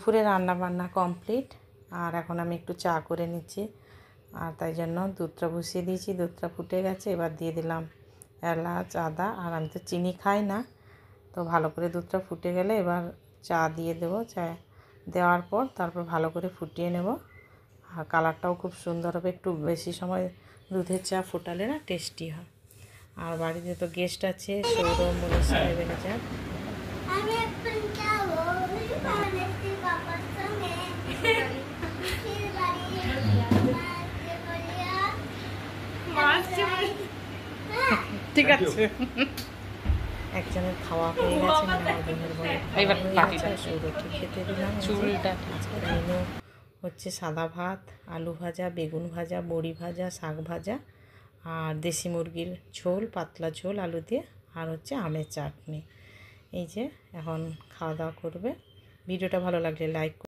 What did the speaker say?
দুপুরে রান্না বান্না কমপ্লিট। আর এখন আমি একটু চা করে নিচ্ছি, আর তাই জন্য দুধটা বসিয়ে দিয়েছি। দুধটা ফুটে গেছে, এবার দিয়ে দিলাম এলাচ, আদা। আর আমি তো চিনি খাই না, তো ভালো করে দুধটা ফুটে গেলে এবার চা দিয়ে দেবো। চা দেওয়ার পর তারপর ভালো করে ফুটিয়ে নেব। আর কালারটাও খুব সুন্দর হবে। একটু বেশি সময় দুধের চা ফোটালে না টেস্টি হয়। আর বাড়িতে তো গেস্ট আছে, সৌরভ, মনীষা, এবারে যা ঠিক আছে। একজনের খাওয়া হয়ে গেছে, মানে আমার বোনের বলে এবার সৌরভকে খেতে দিলাম। চুলটা আজকে মেনু হচ্ছে সাদা ভাত, আলু ভাজা, বেগুন ভাজা, বড়ি ভাজা, শাক ভাজা, আর দেশি মুরগির ঝোল, পাতলা ঝোল আলু দিয়ে, আর হচ্ছে আমের চাটনি। এই যে এখন খাওয়া দাওয়া করবে। ভিডিওটা ভালো লাগলে লাইক